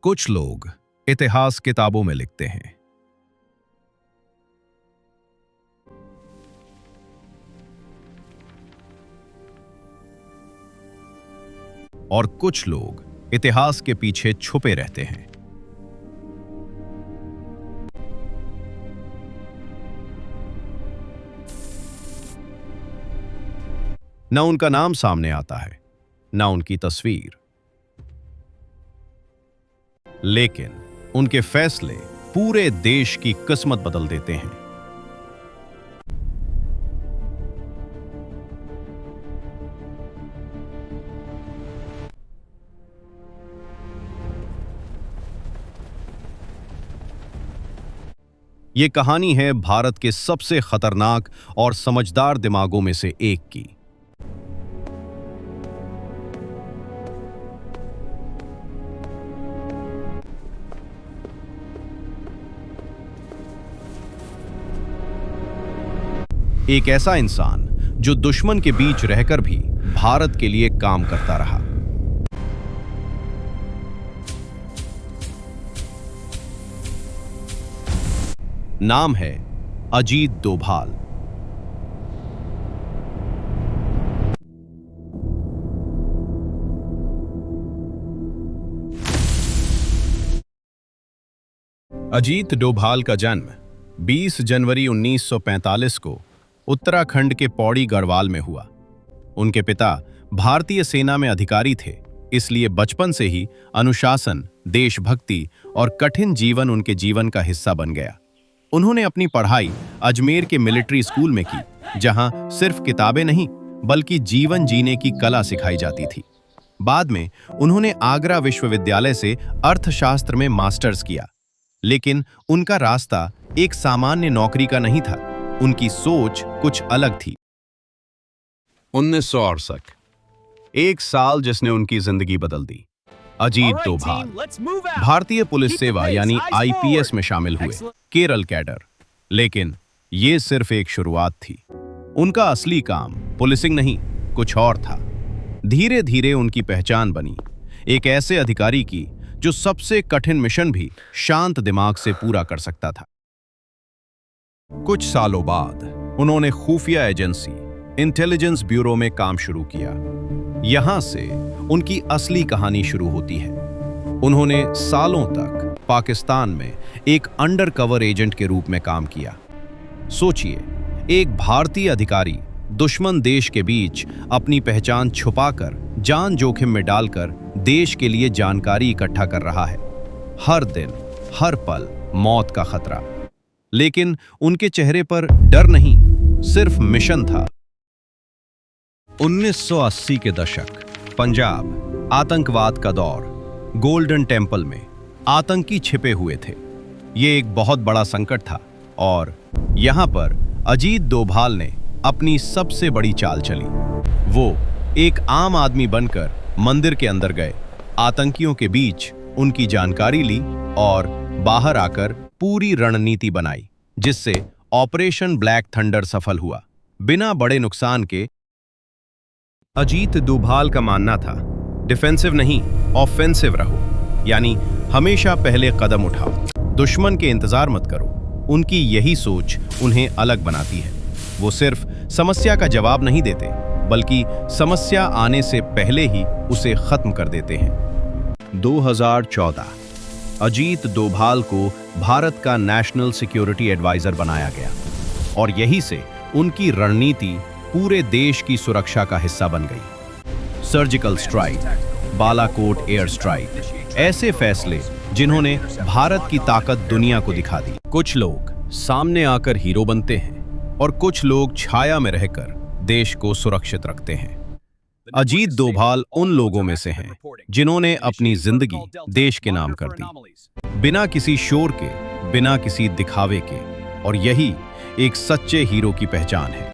कुछ लोग इतिहास किताबों में लिखते हैं, और कुछ लोग इतिहास के पीछे छुपे रहते हैं। न उनका नाम सामने आता है, न उनकी तस्वीर, लेकिन उनके फैसले पूरे देश की किस्मत बदल देते हैं। ये कहानी है भारत के सबसे खतरनाक और समझदार दिमागों में से एक की। एक ऐसा इंसान जो दुश्मन के बीच रहकर भी भारत के लिए काम करता रहा। नाम है अजीत डोभाल। अजीत डोभाल का जन्म 20 जनवरी 1945 को उत्तराखंड के पौड़ी गढ़वाल में हुआ। उनके पिता भारतीय सेना में अधिकारी थे, इसलिए बचपन से ही अनुशासन, देशभक्ति और कठिन जीवन उनके जीवन का हिस्सा बन गया। उन्होंने अपनी पढ़ाई अजमेर के मिलिट्री स्कूल में की, जहां सिर्फ किताबें नहीं बल्कि जीवन जीने की कला सिखाई जाती थी। बाद में उन्होंने आगरा विश्वविद्यालय से अर्थशास्त्र में मास्टर्स किया, लेकिन उनका रास्ता एक सामान्य नौकरी का नहीं था। उनकी सोच कुछ अलग थी। 1968, एक साल जिसने उनकी जिंदगी बदल दी। अजीत डोभाल भारतीय पुलिस सेवा यानी आईपीएस में शामिल हुए, केरल कैडर। लेकिन ये सिर्फ एक शुरुआत थी। उनका असली काम पुलिसिंग नहीं, कुछ और था। धीरे धीरे उनकी पहचान बनी एक ऐसे अधिकारी की जो सबसे कठिन मिशन भी शांत दिमाग से पूरा कर सकता था। कुछ सालों बाद उन्होंने खुफिया एजेंसी इंटेलिजेंस ब्यूरो में काम शुरू किया। यहां से उनकी असली कहानी शुरू होती है। उन्होंने सालों तक पाकिस्तान में एक अंडरकवर एजेंट के रूप में काम किया। सोचिए, एक भारतीय अधिकारी दुश्मन देश के बीच अपनी पहचान छुपाकर, जान जोखिम में डालकर देश के लिए जानकारी इकट्ठा कर रहा है। हर दिन, हर पल मौत का खतरा, लेकिन उनके चेहरे पर डर नहीं, सिर्फ मिशन था। 1980 के दशक, पंजाब, आतंकवाद का दौर। गोल्डन टेम्पल में आतंकी छिपे हुए थे। ये एक बहुत बड़ा संकट था और यहां पर अजीत डोभाल ने अपनी सबसे बड़ी चाल चली। वो एक आम आदमी बनकर मंदिर के अंदर गए, आतंकियों के बीच उनकी जानकारी ली और बाहर आकर पूरी रणनीति बनाई, जिससे ऑपरेशन ब्लैक थंडर सफल हुआ, बिना बड़े नुकसान के। अजीत डोभाल का मानना था, डिफेंसिव नहीं, ऑफेंसिव रहो, यानी हमेशा पहले कदम उठाओ, दुश्मन के इंतजार मत करो। उनकी यही सोच उन्हें अलग बनाती है। वो सिर्फ समस्या का जवाब नहीं देते, बल्कि समस्या आने से पहले ही उसे खत्म कर देते हैं। 2014 अजीत डोभाल को भारत का नेशनल सिक्योरिटी एडवाइजर बनाया गया और यही से उनकी रणनीति पूरे देश की सुरक्षा का हिस्सा बन गई। Surgical strike, Balakot air strike, ऐसे फैसले जिन्होंने भारत की ताकत दुनिया को दिखा दी। कुछ लोग सामने आकर हीरो बनते हैं और कुछ लोग छाया में रहकर देश को सुरक्षित रखते हैं। अजीत डोभाल उन लोगों में से हैं जिन्होंने अपनी जिंदगी देश के नाम कर दी, बिना किसी शोर के, बिना किसी दिखावे के, और यही एक सच्चे हीरो की पहचान है।